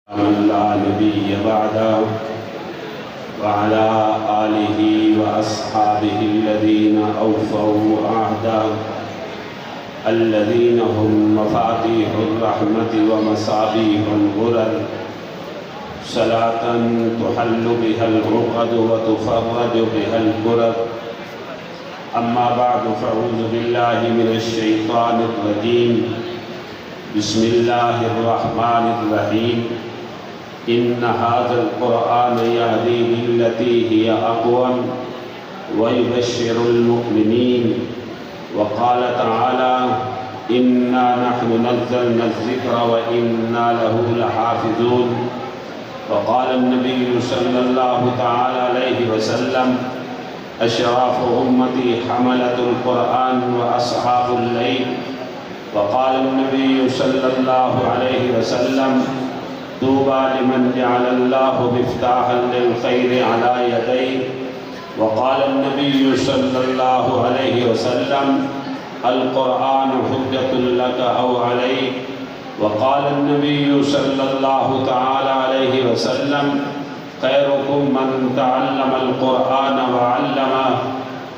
من لا نبي بعده وعلى آله وأصحابه الذين أوفوا عهده الذين هم مفاتيح الرحمة ومصابيح الغرر صلاة تحل بها العقد وتفرج بها الكرب. أما بعد فأعوذ بالله من الشيطان الرجيم. بسم الله الرحمن الرحيم. إن هذا القرآن يهدي للتي هي أقوم ويبشر المؤمنين. وقال تعالى: إنا نحن نزلنا الذكر وإنا له لحافظون. وقال النبي صلى الله تعالى عليه وسلم: أشراف أمتي حملة القرآن وأصحاب الليل. وقال النبي صلى الله عليه وسلم: طوبى لمن جعل الله مفتاحا للخير على يديه. وقال النبي صلى الله عليه وسلم: القرآن حجة لك أو عليك. وقال النبي صلى الله تعالى عليه وسلم: خيركم من تعلم القرآن وعلمه.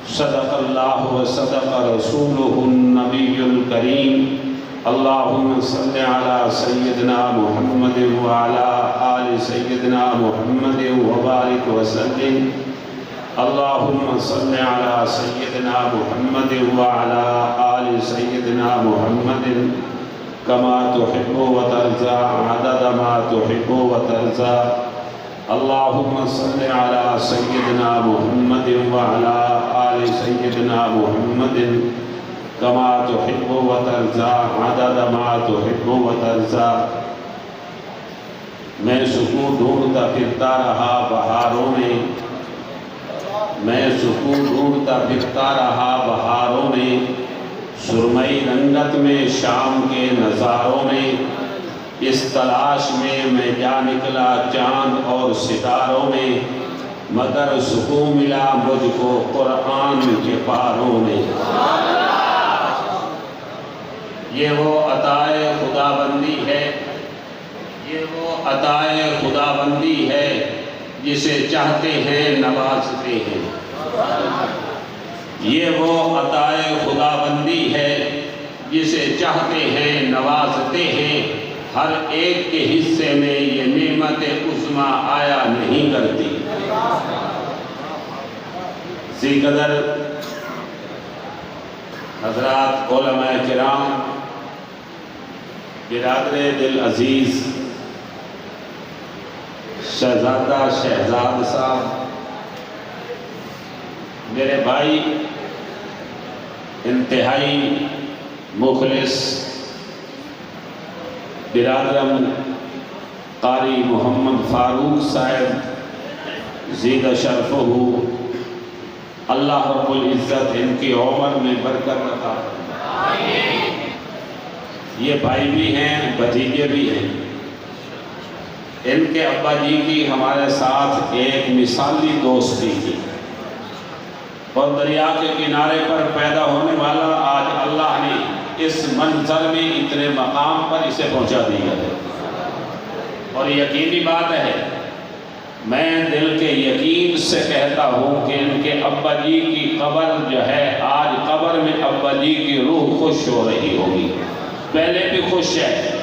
صدق الله وصدق رسوله النبي الكريم. اللهم صل على سيدنا محمد وعلى آل سيدنا محمد وبارك وسلم. اللهم صل على سيدنا محمد وعلى آل سيدنا محمد كما تحب وترضى عدد ما تحب وترضى. اللهم صل على سيدنا محمد وعلى آل سيدنا محمد كما تحب وترضى عدد ما تحب وترضى. میں سکون ڈھونڈتا پھرتا رہا بہاروں میں، میں سکون ڈھونڈتا پھرتا رہا بہاروں میں، سرمئی رنگت میں شام کے نظاروں میں. اس تلاش میں جا نکلا چاند اور ستاروں میں، مگر سکون ملا مجھ کو قرآن کے پاروں میں. یہ وہ عطائے خدا بندی ہے، یہ وہ عطائے خدا بندی ہے، جسے چاہتے ہیں نوازتے ہیں. یہ وہ عطائے خدا بندی ہے، جسے چاہتے ہیں نوازتے ہیں. ہر ایک کے حصے میں یہ نعمت عظمیٰ آیا نہیں کرتی. اسی قدر حضرات علماء کرام، برادر دل عزیز شہزادہ شہزاد صاحب، میرے بھائی انتہائی مخلص برادرم قاری محمد فاروق صاحب زید شرفہ، اللہ رب العزت ان کی عمر میں برکت عطا فرمائے. یہ بھائی بھی ہیں، بھتیجے بھی ہیں. ان کے ابا جی کی ہمارے ساتھ ایک مثالی دوستی تھی، اور دریا کے کنارے پر پیدا ہونے والا آج اللہ نے اس منظر میں اتنے مقام پر اسے پہنچا دیا ہے. اور یقینی بات ہے، میں دل کے یقین سے کہتا ہوں کہ ان کے ابا جی کی قبر جو ہے، آج قبر میں ابا جی کی روح خوش ہو رہی ہوگی. پہلے بھی خوش ہے.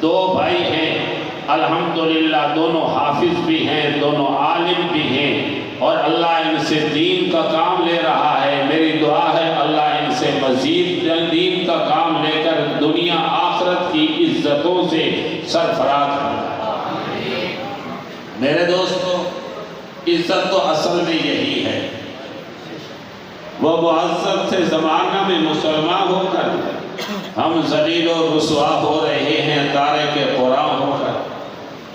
دو بھائی ہیں الحمدللہ، دونوں حافظ بھی ہیں، دونوں عالم بھی ہیں، اور اللہ ان سے دین کا کام لے رہا ہے. میری دعا ہے اللہ ان سے مزید دین کا کام لے کر دنیا آخرت کی عزتوں سے سرفراز کرے. میرے دوستو، عزت تو اصل میں یہی ہے. وہ معذب تھے زمانہ میں مسلمان ہو کر، ہم ذلیل و رسوا ہو رہے ہیں تارک قرآن ہو کر.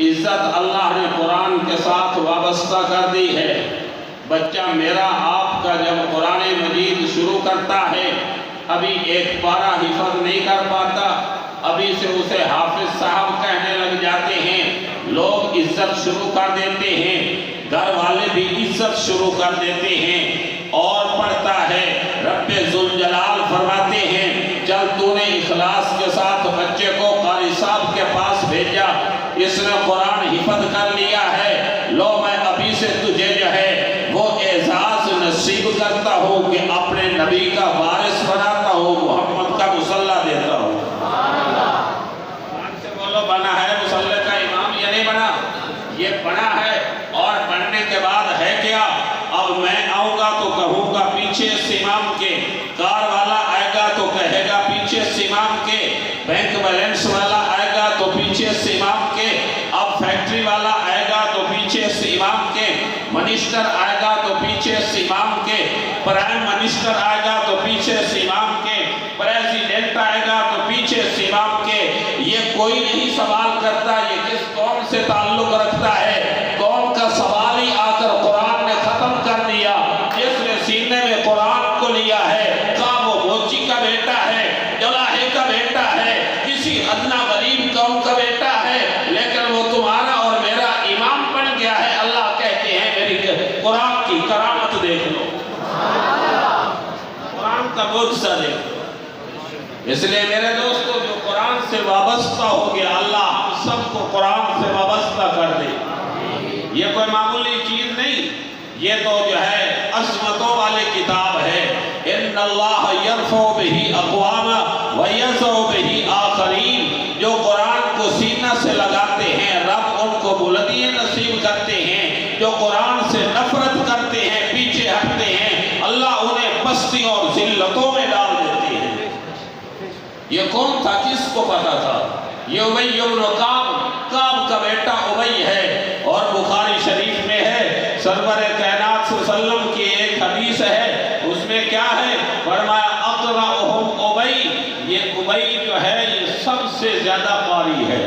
عزت اللہ نے قرآن کے ساتھ وابستہ کر دی ہے. بچہ میرا آپ کا جب قرآن مجید شروع کرتا ہے، ابھی ایک پارہ حفظ نہیں کر پاتا، ابھی سے اسے حافظ صاحب کہنے لگ جاتے ہیں. لوگ عزت شروع کر دیتے ہیں، گھر والے بھی عزت شروع کر دیتے ہیں. اور پڑھتا ہے، رب ذوالجلال فرماتے ہیں: چل تو نے اخلاص کے ساتھ بچے کو قاری صاحب کے پاس بھیجا، اس نے قرآن حفظ کر لیا ہے، لو میں ابھی سے تجھے جو ہے وہ اعزاز نصیب کرتا ہوں کہ اپنے نبی کا وارث بناتا ہوں، محمد کا مصلی دیتا ہوں۔ سے بولو بنا ہے مصلی کا امام، یہ نہیں بنا، یہ بنا ہے۔ اور بننے کے بعد ہے کیا؟ اب میں آؤں گا تو کہوں گا پیچھے اس امام کے، کار والا آئے گا تو کہے گا پیچھے اس امام کے، بینک بیلنس والا آئے گا تو پیچھے اس امام کے، اب فیکٹری والا آئے گا تو پیچھے اس امام کے، منسٹر آئے گا تو پیچھے اس امام کے، پرائم منسٹر آئے گا تو پیچھے اس امام کے، پریزیڈنٹ آئے گا تو پیچھے اس امام کے۔ یہ کوئی نہیں سوال کرتا یہ کس قوم سے تعلق رکھتا ہے، قوم کا سوال ہی آ کر قرآن نے ختم کر دیا۔ جس نے سینے میں قرآن کو لیا ہے، کہا وہ موچی کا بیٹا ہے، جلاہے کا بیٹا ہے، کسی ادنا غریب قوم کا بیٹا ہے، لیکن وہ تمہارا اور میرا امام بن گیا ہے۔ اللہ کہتے ہیں میری قرآن کی کرامت دیکھ لو، قرآن کا معجزہ دیکھ لو۔ اس لیے میرے دوستو جو قرآن سے وابستہ ہو گیا، اللہ ہم سب کو قرآن سے وابستہ کر دے۔ یہ کوئی معمولی چیز نہیں، یہ تو جو ہے عظمتوں والی کتاب ہے۔ ان اللہ یرفع بہ اقوام ویضع بہ آخرین، جو قرآن کو سینہ سے لگاتے ہیں رب ان کو بلندیاں نصیب کرتے ہیں، جو قرآن سے نفرت کرتے ہیں پیچھے ہٹتے ہیں، اللہ انہیں پستی اور ذلتوں میں ڈال دیتے ہیں۔ یہ کون تھا، کس کو پتا تھا؟ یہ ابی بن کعب کا بیٹا ابی ہے، اور بخاری شریف میں ہے، سرور کائنات صلی اللہ علیہ وسلم کی ایک حدیث ہے، اس میں کیا ہے؟ فرمایا اقرأہم ابی، یہ ابی جو ہے یہ سب سے زیادہ قاری ہے۔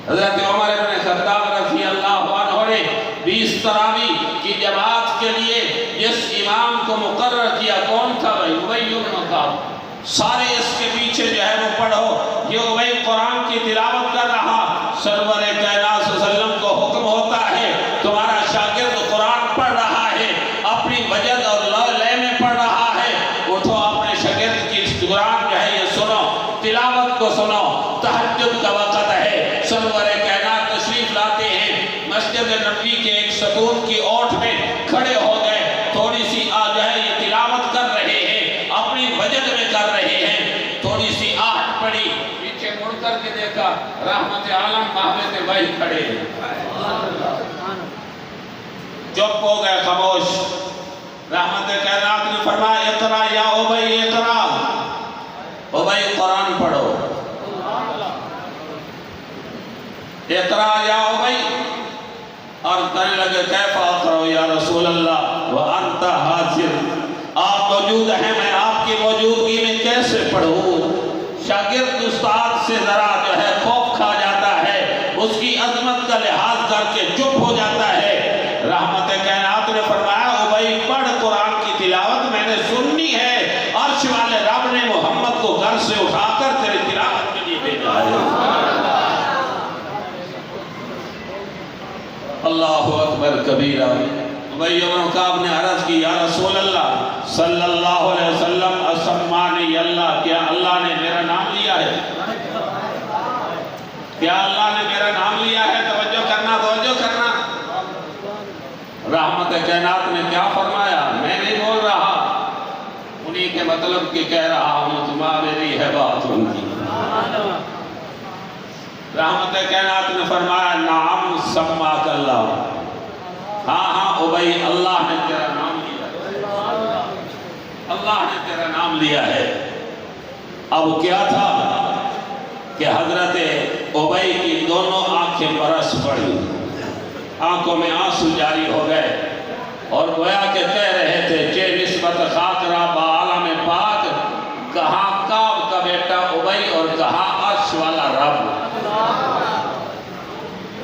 حضرت عمر بن خطاب رضی اللہ عنہ نے 20 تراویح کی جماعت کے لیے جس امام کو مقرر کیا، کون تھا بھائی؟ ابی بن کعب۔ سارے اس کے پیچھے جو ہے وہ پڑھو، یہ ابی قرآن کی تلاوت کر رہا، سرور کائنات صلی اللہ علیہ وسلم کو حکم ہوتا ہے تمہارا شاگرد قرآن پڑھ رہا ہے، اپنی وجد اور لے میں پڑھ رہا ہے، اٹھو اپنے شاگرد کی قرآن جو ہے یہ سنو، تلاوت کو سنو، تہجد کا وقت ہے۔ سرور کائنات تشریف لاتے ہیں، مسجد نبوی کے ایک ستون کی اوٹ میں کھڑے ہو گئے، تھوڑی سی جو ہے یہ تلاوت کر رہے ہیں، اپنی وجد میں کر رہے ہیں، تھوڑی سی آہٹ پڑی، پیچھے مڑ کر کے دیکھا رحمت عالم محمد بھائی کھڑے ہیں، چپ ہو گئے، خاموش۔ رحمت کائنات نے فرمایا اقرا یا ابی، اقرا ابی قرآن پڑھو، اقرا یا ابی، اور کہنے لگے کیف اقرأ یا رسول اللہ وانت حاضر، آپ موجود ہیں، میں آپ کی موجودگی میں کیسے پڑھوں؟ شاگرد استاد سے ذرا جو ہے خوف کھا جاتا ہے، اس کی عظمت کا لحاظ کر کے چپ ہو جاتا ہے۔ رحمت کائنات نے فرمایا ابی پڑھ قرآن کی تلاوت، میں نے سننی ہے، عرش والے رب نے محمد کو گھر سے اٹھا کر تیری تلاوت کے لیے بھیجا ہے۔ اللہ اکبر کبیرہ۔ ابی بن کعب نے عرض کی یا رسول اللہ صلی اللہ علیہ وسلم اسمانی اللہ، کیا اللہ نے میرا نام لیا ہے؟ کیا اللہ نے میرا نام لیا ہے؟ توجہ کرنا، توجہ کرنا۔ رحمت کائنات نے کیا فرمایا؟ میں نہیں بول رہا، انہی کے مطلب کی کہہ رہا ہوں، تمہاری ہے بات ان کی۔ رحمت کائنات نے فرمایا نعم سماک اللہ، ہاں ہاں ابی اللہ نے تیرا نام لیا ہے، اللہ نے تیرا نام لیا ہے۔ اب کیا تھا کہ حضرت ابی کی دونوں آنکھیں برس پڑی، آنکھوں میں آنسو جاری ہو گئے، اور گویا کہ کہہ رہے تھے چے نسبت خاطرہ با عالم پاک، کہاں کعب کا بیٹا ابی اور کہاں عرش والا رب۔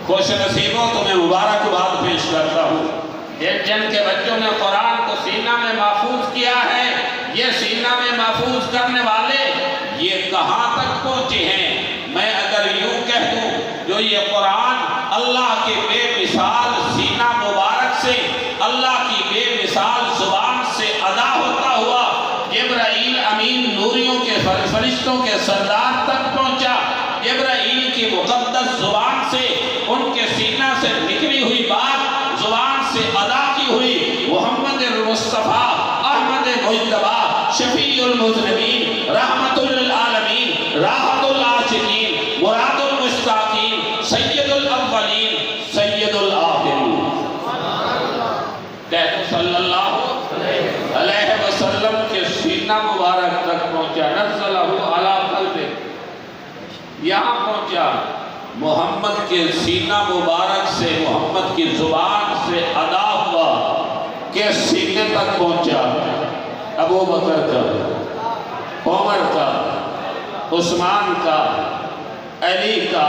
خوش نصیبوں تمہیں مبارکباد پیش کرتا ہوں، جن کے بچوں نے قرآن کو سینہ میں محفوظ کیا ہے، یہ سینہ میں محفوظ کرنے والے یہ کہاں تک پہنچے ہیں؟ میں اگر یوں کہہ دوں جو یہ قرآن اللہ کے بے مثال سینہ مبارک سے، اللہ کی بے مثال زبان سے ادا ہوتا ہوا جبرائیل امین نوریوں کے فرشتوں کے سردار تک پہنچا، جبرائیل کی مقدس زبان سے، ان کے سینہ سے نکلی ہوئی بات زبان سے ادا کی ہوئی، محمد المصطفیٰ احمد مجتبیٰ شفیع المذنبین رحمت للعالمین راحت العاشقین مراد المشتاقین سید الاولین سید الآخرین، کہتے ہیں صلی اللہ علیہ وسلم کے سینہ مبارک تک پہنچا، نزلہ علی قلبہ، یہاں پہنچا، محمد کے سینہ مبارک سے، محمد کی زبان سے ادا ہوا کہ سینے تک پہنچا، ابو بکر کا، عمر کا، عثمان کا، علی کا،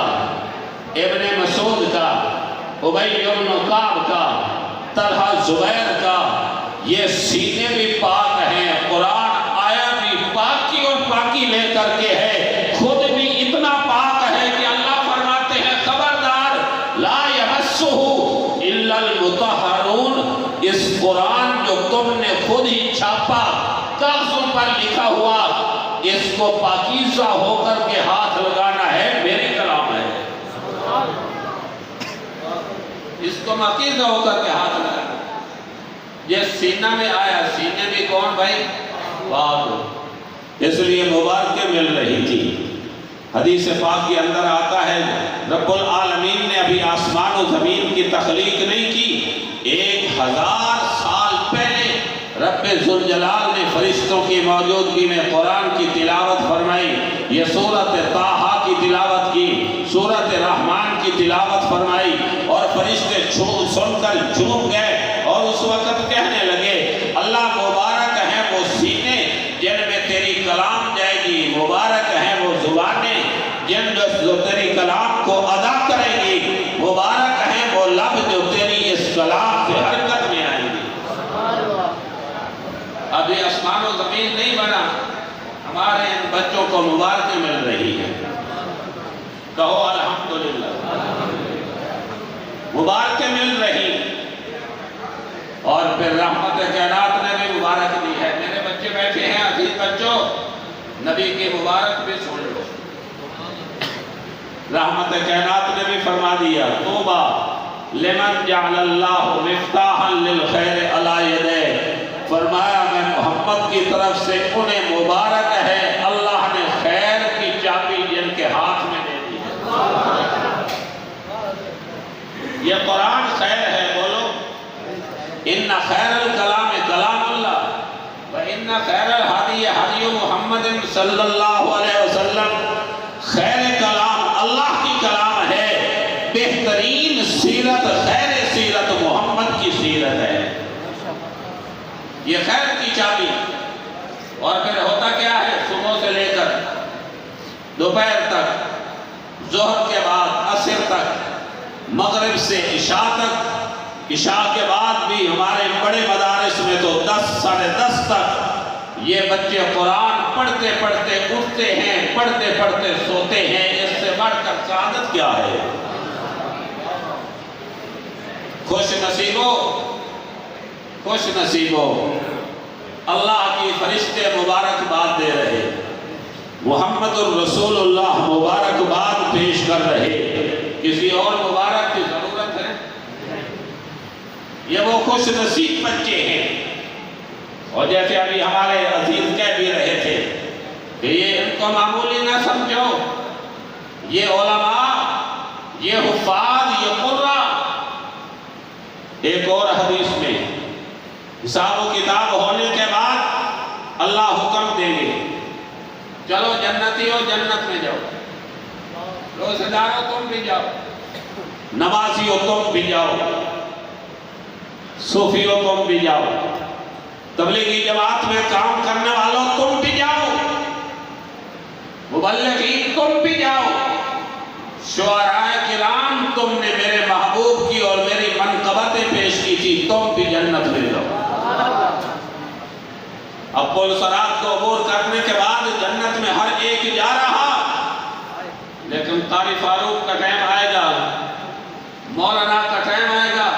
ابن مسعود کا، ابی بن کعب کا، طلحہ زبیر کا، یہ سینے بھی پاک ہیں، قرآن آیا بھی پاکی اور پاکی لے کر کے ہے، خود بھی اتنا پاک ہے کہ اللہ فرماتے ہیں خبردار لا یمسہ الا المطہرون، اس قرآن جو تم نے خود ہی چھاپا کاغذوں پر لکھا ہوا، اس کو پاکیزہ ہو کر کے ہاتھ لگانا ہے، میری کلام ہے، اس کو پاکیزہ ہو کر کے ہاتھ لگانا، یہ سینہ میں آیا، سینے میں کون بھائی؟ پاک، اس لیے مبارکیں مل رہی تھی۔ حدیث پاک کے اندر آتا ہے رب العالمین نے ابھی آسمان و زمین کی تخلیق نہیں کی، 1000 سال پہلے رب ذوالجلال نے فرشتوں کی موجودگی میں قرآن کی تلاوت فرمائی، یہ سورۃ طٰہٰ کی تلاوت کی، سورۃ رحمان کی تلاوت فرمائی، اور فرشتے سن کر جھوم گئے اور اس وقت کہنے لگے اللہ مبارک ہیں وہ سینے جن میں تیری کلام جائے گی، مبارک ہیں وہ زبانیں جن جو تیری کلام کو ادا کریں گی، مبارک ہیں وہ لب جو تیری اس کلام سے حرکت میں آئیں گی۔ ابھی آسمان و زمین نہیں بنا، ہمارے ان بچوں کو مبارکیں مل رہی ہیں، کہو الحمدللہ، مبارکیں مل رہی، اور پھر رحمت کائنات نے بھی مبارک دی ہے۔ میرے بچے بیٹھے ہیں، عزیز بچوں، نبی کی مبارک بھی سن لو، رحمت کائنات نے بھی فرما دیا طوبیٰ لمن جعل اللہ مفتاحا للخیر علی یدیہ، فرمایا میں محمد کی طرف سے انہیں مبارک ہے اللہ نے خیر کی چابی جن کے ہاتھ میں دے دی ہے۔ یہ قرآن خیر ہے، بولو ان خیر الکلام کلام اللہ وان خیر الہدی ہدی محمد صلی اللہ علیہ وسلم، خیر کلام اللہ کی کلام ہے، بہترین سیرت خیر سیرت محمد کی سیرت ہے، یہ خیر کی چابی۔ اور پھر ہوتا کیا ہے، صبح سے لے کر دوپہر تک، ظہر کے بعد عصر تک، مغرب سے عشاء تک، عشاء کے بعد بھی ہمارے بڑے مدارس میں تو 10 ساڑھے 10 تک یہ بچے قرآن پڑھتے پڑھتے اٹھتے ہیں، پڑھتے پڑھتے سوتے ہیں، اس سے بڑھ کر سعادت کیا ہے؟ خوش نصیبو، خوش نصیبو، اللہ کی فرشتے مبارکباد دے رہے، محمد الرسول اللہ مبارکباد پیش کر رہے، کسی اور مبارک کی ضرورت ہے؟ یہ وہ خوش نصیب بچے ہیں۔ اور جیسے ابھی ہمارے عزیز کہہ بھی رہے تھے کہ یہ ان کو معمولی نہ سمجھو، یہ علماء، یہ حفاظ، یہ قرآن۔ ایک اور حدیث میں حساب و کتاب ہونے کے بعد اللہ حکم دیں گے چلو جنتیوں جنت میں جاؤ، روزہ داروں تم بھی جاؤ، نمازیوں تم بھی جاؤ، صوفیوں تم بھی جاؤ، تبلیغی جماعت میں کام کرنے والوں تم بھی جاؤ، مبلغین تم بھی جاؤ، شعراء کرام تم نے میرے محبوب کی اور میری منقبتیں پیش کی تھی، تم بھی جنت میں جاؤ۔ اب پل صراط کو عبور کرنے کے بعد جنت میں ہر ایک جا رہا، لیکن قاری فاروق کا ٹائم آئے گا، مولانا کا ٹائم آئے گا،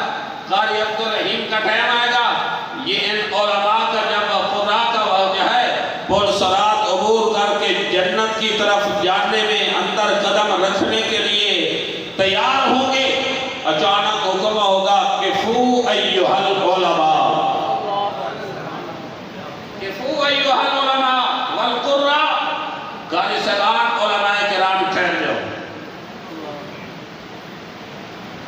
قاری عبدالرحیم کا ٹائم آئے گا، یہ ان علماء کا جب قرآن کا واقعہ ہے، پل صراط عبور کر کے جنت کی طرف جانے میں، اندر قدم رکھنے کے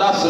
10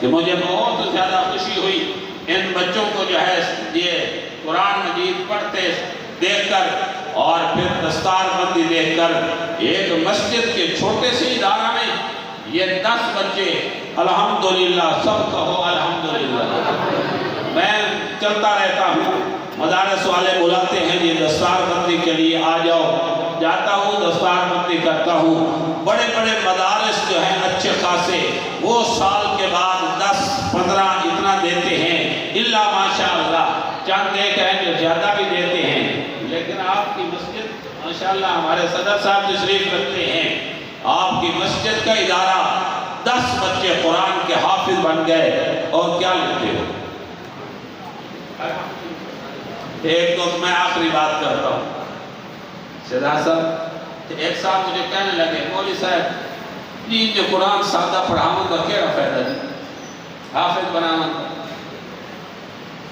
کہ مجھے بہت زیادہ خوشی ہوئی ان بچوں کو جو ہے یہ قرآن مجید پڑھتے دیکھ کر اور پھر دستار بندی دیکھ کر۔ ایک مسجد کے چھوٹے سے ادارہ میں یہ 10 بچے، الحمدللہ، سب کہو الحمدللہ۔ میں چلتا رہتا ہوں، مدارس والے بلاتے ہیں یہ دستار بندی کے لیے آ جاؤ، جاتا ہوں دستار بندی کرتا ہوں۔ بڑے بڑے مدارس جو ہیں اچھے خاصے، وہ سال کے بعد 10-15 اتنا دیتے ہیں، اللہ ماشاءاللہ، چند ایک ہیں جو زیادہ بھی دیتے ہیں۔ لیکن آپ کی مسجد ماشاءاللہ، ہمارے صدر صاحب تشریف رکھتے ہیں، آپ کی مسجد کا ادارہ 10 بچے قرآن کے حافظ بن گئے، اور کیا لکھتے ہو؟ ایک تو میں آخری بات کرتا ہوں، سیدھا صاحب ایک صاحب مجھے کہنے لگے، مولوی صاحب جی جو قرآن سادہ پڑھاؤں کا کیا فائدہ جی؟ حافظ بنانا،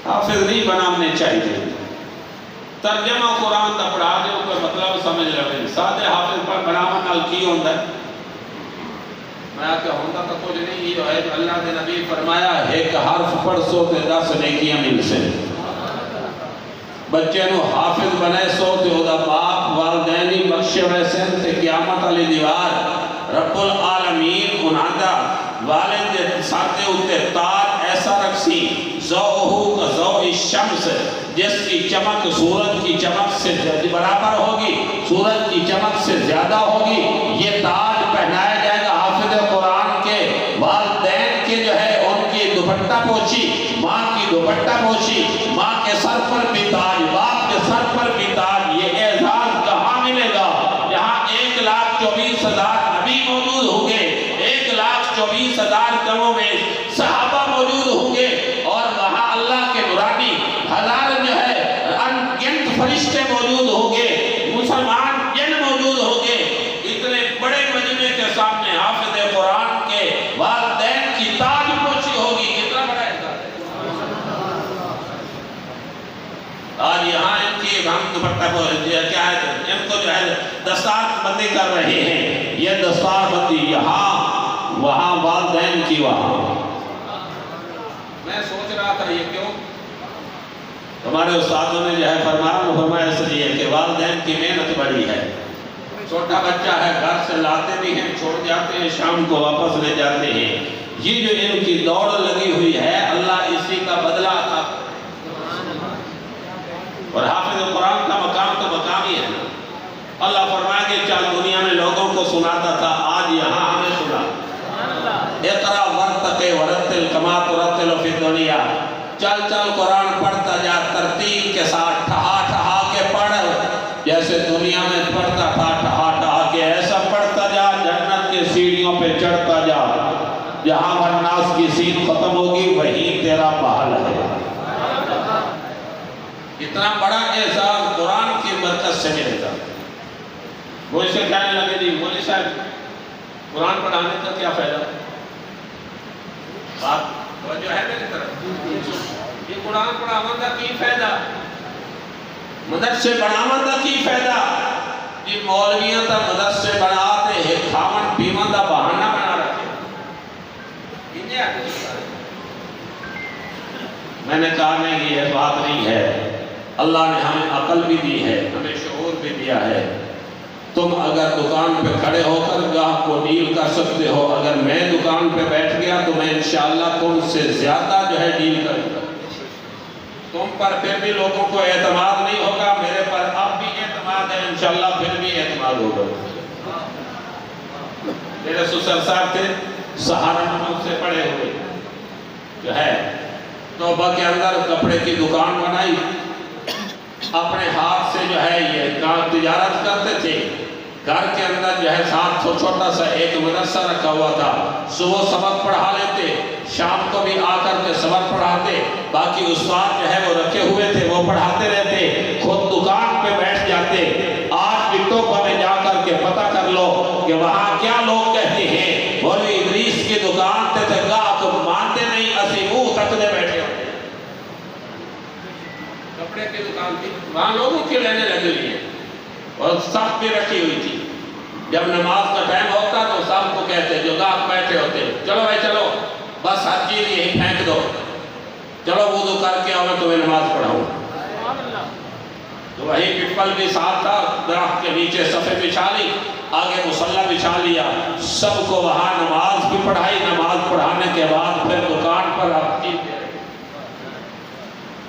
حافظ نہیں بنانے چاہیے، ترجمہ قرآن کا پڑھا دے کوئی مطلب سمجھ لگے، سادے حافظ پر بنانا نال کی ہوندہ ہے؟ میں آکے ہوندہ تو کچھ نہیں، یہ جو ہے جو اللہ نے نبی فرمایا، ایک حرف پڑھ سو تے 10 نیکیاں مل سے۔ بچے نو حافظ بنے سو تے او دا باپ والدینی بخشے ویسے تے قیامت علی دیوار رب العالمین انہاں دا والد دے ساتھے اتے تاج ایسا رکھسی، ضوءہو کا ضوء الشمس، جس کی چمک سورج کی چمک سے برابر ہوگی، سورج کی چمک سے زیادہ ہوگی، یہ تاج پہنایا جائے گا حافظ قرآن کے والدین کے جو ہے ان کی دوپٹہ پوچھی، ماں کی دوپٹہ پوچھی، ماں کے سر پر بھی تاج، باپ کے سر پر بھی تاج۔ یہ اعزاز کہاں ملے گا؟ جہاں 1,24,000 نبی موجود ہوں گے، 1,24,000 کموں میں صحابہ موجود ہوں گے، اور وہاں اللہ کے نورانی ہزار جو ہے انگنت فرشتے موجود ہوں گے، مسلمان جن موجود ہوں گے، اتنے بڑے مجمع کے سامنے حافظ قرآن کے والدین کی تاج پوچھی ہوگی، کتنا بڑا اعزاز ہے۔ آج یہاں ان کی ہم دوپٹہ کیا ہے، ان کو جو ہے دستار بندی کر رہے ہیں، یہ دستار بندی یہاں وہاں والدین کی وہاں۔ میں سوچ رہا تھا یہ کیوں؟ ہمارے استادوں نے جو ہے فرمایا اس لیے کہ والدین کی محنت بڑی ہے، چھوٹا بچہ ہے، گھر سے لاتے بھی ہیں، چھوڑ جاتے ہیں، شام کو واپس لے جاتے ہیں، یہ جو ان کی دوڑ لگی ہوئی ہے اللہ اسی کا بدلہ عطا کرے۔ اور حافظ قرآن کا مقام تو مقام ہی ہے، اللہ فرمائے کہ چل دنیا میں لوگوں کو سناتا تھا، آج یہاں ہمیں سنا۔ اقرا ورتقے ورتل کما ترتل فی الدنیا، چل چل قرآن پڑھتا جا، ترتیب کے ساتھ ٹھہا ٹھہا کے پڑھ، جیسے دنیا میں پڑھتا تھا ٹھہا ٹھہا کے، ایسا پڑھتا جا جنت کے سیڑھیوں پہ چڑھتا جا، جہاں والناس کی سین ختم ہوگی وہیں تیرا محل ہے۔ اتنا بڑا اعزاز قرآن کی برکت سے ملتا۔ وہ اسے کہنے لگے جی مولوی صاحب قرآن پڑھانے کا کیا فائدہ؟ بات توجہ ہے میری طرف؟ یہ قرآن پڑھانے کا کی فائدہ؟ مدرسے بنانے کا کی فائدہ؟ یہ مولویاں تا مدرسے بناتے ہیں، کھاون پیون دا بہانہ بنا رکھے۔ میں نے کہا نہیں یہ بات نہیں ہے، اللہ نے ہمیں عقل بھی دی ہے، ہمیں شعور بھی دیا ہے۔ تم اگر دکان پہ کھڑے ہو کر گاہک کو ڈیل کر سکتے ہو، اگر میں دکان پہ بیٹھ گیا تو میں انشاءاللہ تم سے زیادہ جو ہے ڈیل کروں گا۔ تم پر پھر بھی لوگوں کو اعتماد نہیں ہوگا، میرے پر اب بھی اعتماد ہے، انشاءاللہ پھر بھی اعتماد ہوگا۔ میرے سسر صاحب تھے سہارنپور سے پڑھے ہوئے، جو ہے توبہ کے اندر کپڑے کی دکان بنائی، اپنے ہاتھ سے جو ہے یہ تجارت کرتے تھے، گھر کے اندر جو ہے ساتھ چھوٹا سا ایک مدرسہ رکھا ہوا تھا، صبح سبق پڑھا لیتے، شام کو بھی آ کر کے سبق پڑھاتے، باقی استاد جو ہے وہ رکھے ہوئے تھے وہ پڑھاتے رہتے، خود دکان پہ بیٹھ جاتے۔ آج ٹکٹوک میں جا کر کے پتہ کر لو کہ وہاں کیا لوگ کہتے ہیں، مولوی ادریس کی دکان تے تھے گاہک مانتے نہیں، اسی منہ تکنے بیٹھے ہوتے۔ کپڑے کی دکان تھی، وہاں لوگوں کی رہنے لگی ہوئی ہے اور سب بھی رکھی ہوئی تھی۔ جب نماز کا ٹائم ہوتا تو سب کو کہتے جو گاہک بیٹھے ہوتے چلو بھائی چلو، بس ہر چیز یہی پھینک دو، چلو وضو کر کے آؤ میں تمہیں نماز پڑھاؤں۔ تو وہی پپل بھی ساتھ تھا، درخت کے نیچے صفے بچھا لی، آگے مصلی بچھا لیا، سب کو وہاں نماز بھی پڑھائی۔ نماز پڑھانے کے بعد پھر دکان پر آپ چیز دے رہے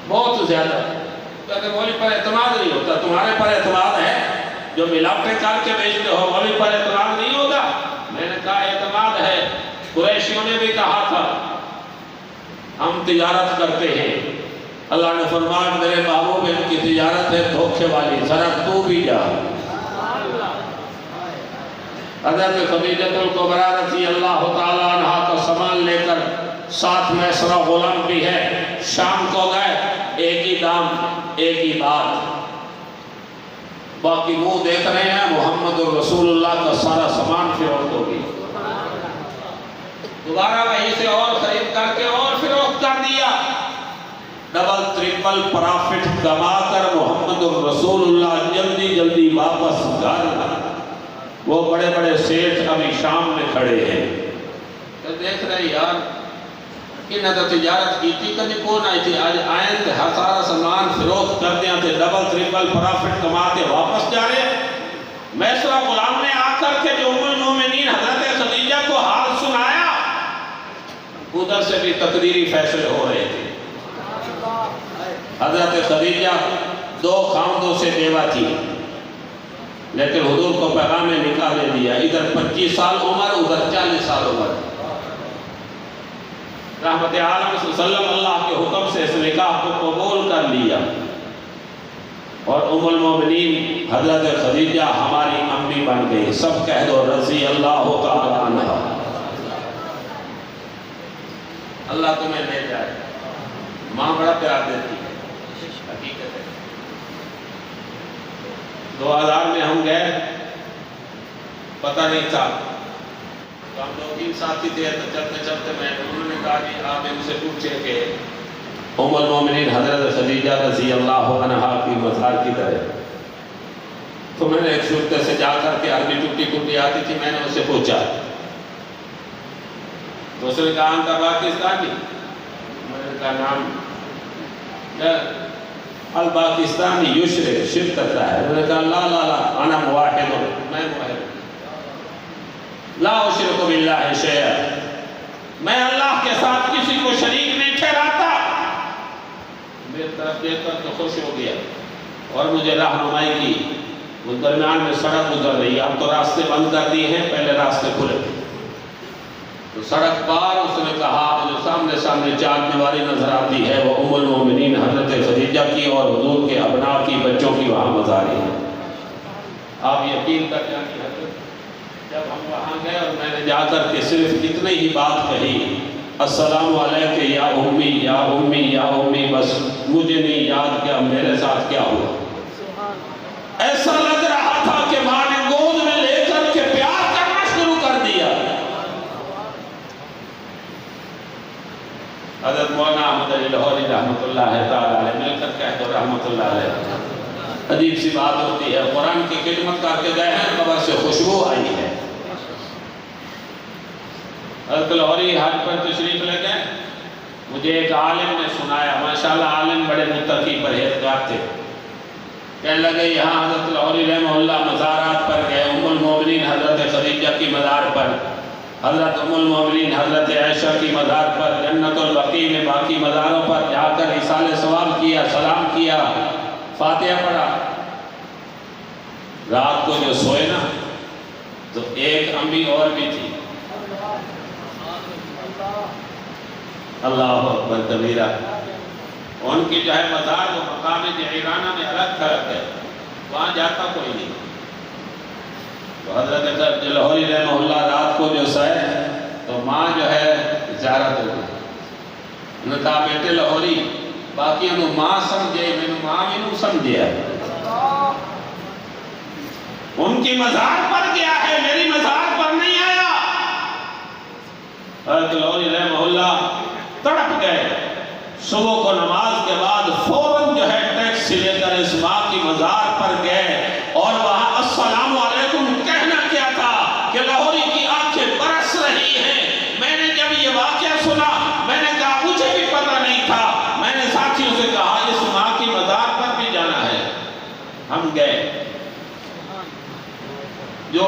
بہت زیادہ۔ کہتے مولوی پر اعتماد نہیں ہوتا، تمہارے پر اعتماد ہے، جو ملاوٹیں کر کے بیچتے ہو مولوی پر اعتماد نہیں ہوگا۔ میں نے کہا اعتماد ہے، قریشیوں نے بھی کہا تھا ہم تجارت کرتے ہیں، اللہ نے فرمایا میرے محبوب ان کی تجارت ہے دھوکے والی، ذرا تو بھی جا۔ حضرت خدیجہ الکبریٰ رضی اللہ تعالیٰ عنہا کا سامان لے کر ساتھ میں میسرہ غلام بھی ہے، شام کو گئے، ایک ہی دام ایک ہی بات، باقی منہ دیکھ رہے ہیں محمد الرسول اللہ کا سارا سامان فروخت ہو گئی۔ دوبارہ وہیں سے اور خرید کر کے اور فروخت کر دیا، ڈبل ٹرپل پرافٹ کما کر محمد الرسول اللہ جلدی جلدی واپس گھر۔ وہ بڑے بڑے سیٹھ ابھی شام میں کھڑے ہیں، تو دیکھ رہے یار کہ نہ تو تجارت کی تھی، کبھی کون آئی تھی، آج آئیں تھے سارا سامان فروخت کر دیا تھے، ڈبل ٹرپل پرافٹ کما کے واپس جا رہے۔ میسرہ غلام نے آ کر کے جو ام المومنین حضرت خدیجہ کو حال سنایا، ادھر سے بھی تقدیری فیصلے ہو رہے تھے۔ حضرت خدیجہ 2 خاندوں سے بیوہ تھی، لیکن حضور کو پیغام نکاح دے دیا، ادھر 25 سال عمر ادھر 40 سال عمر۔ رحمت عالم صلی اللہ علیہ وسلم اللہ کے حکم سے اس نکاح کو قبول کر لیا، اور ام المومنین حضرت خدیجہ ہماری امی بن گئی۔ سب کہہ دو رضی اللہ تعالی عنہ۔ اللہ تمہیں لے جائے، ماں بڑا پیار دیتی ہے، حقیقت ہے۔ 2000 میں ہم گئے، پتہ نہیں تھا، تو ہم 2-3 ساتھی تھے، تو چلتے چلتے انہوں نے کہا کہ آپ ان سے پوچھے کہ ام المومنین حضرت خدیجہ رضی اللہ عنہا کی مزار کدھر ہے؟ تو میں نے ایک شرطے سے جا کر کے عربی ٹوٹی ٹوٹی آتی تھی، میں نے اس سے پوچھا، تو اس نے کہا انتا پاکستانی؟ میں نے کہا نام الپاکستانی یشرک، شرک کرتا ہے۔ میں نے کہا لا لا لا انا موحد، میں موحد، لا اشرک باللہ شیئا، میں اللہ کے ساتھ کسی کو شریک نہیں ٹھہراتا۔ میری طرف دیکھ کر تو خوش ہو گیا اور مجھے رہنمائی کی۔ اس درمیان میں سڑک گزر رہی، اب تو راستے بند کر دیے ہیں، پہلے راستے کھلے، تو سڑک پار اس نے کہا جو سامنے سامنے 4 دیواری نظر آتی ہے وہ ام المومنین حضرت خدیجہ کی اور حضور کے ابناء کی، بچوں کی وہاں مزاری ہے۔ آپ یقین کر جائیں کہ جب ہم وہاں گئے اور میں نے جا کر کے صرف اتنی ہی بات کہی، السلام علیکم یا امی یا امی یا امی، بس مجھے نہیں یاد کیا میرے ساتھ کیا ہوا۔ ایسا لگ رہا تھا کہ ماں نے گود میں لے کر کے پیار کرنا شروع کر دیا۔ حضرت مولانا احمد علی لاہوری رحمت اللہ تعالیٰ علیہ، مل کر کہہ دو رحمت اللہ علیہ۔ عجیب سی بات ہوتی ہے، قرآن کی خدمت کر کے گئے ہیں، قبر سے خوشبو آئی ہے۔ حضرت لاہوری حج پر تشریف لے گئے، مجھے ایک عالم نے سنایا، ماشاءاللہ عالم بڑے متقی پرہیزگار تھے، کہنے لگے یہاں حضرت لاہوری رحمہ اللہ مزارات پر گئے، ام المومنین حضرت خدیجہ کی مزار پر، حضرت ام المومنین حضرت عائشہ کی مزار پر، جنت البقیع میں باقی مزاروں پر جا کر ایصال ثواب کیا، سلام کیا، فاتحہ پڑھا۔ رات کو جو سوئے نا تو ایک امی اور بھی تھی، اللہ اکبر کبیرہ، ان کی جو ہے مزار وہ مقام جعیرانہ میں الگ تھلگ ہے، وہاں جاتا کوئی نہیں۔ تو حضرت لاہوری رحمہ اللہ رات کو جو سوئے تو ماں جو ہے زیارت ہو گئی، انہوں نے کہا بیٹے لاہوری باقی انہوں ماں سمجھے، میں نے ماں بھی نہیں سمجھے، ان کی مزار پر گیا ہے، میری مزار پر نہیں آیا۔ حضرت لاہوری رحمہ اللہ تڑپ گئے، صبح کو نماز کے بعد فوراً جو ہے ٹیکسی لے کر اس ماں کی مزار پر گئے، اور وہاں السلام علیکم کہنا کیا تھا کہ لاہوری کی آنکھیں برس رہی ہیں۔ میں نے جب یہ واقعہ سنا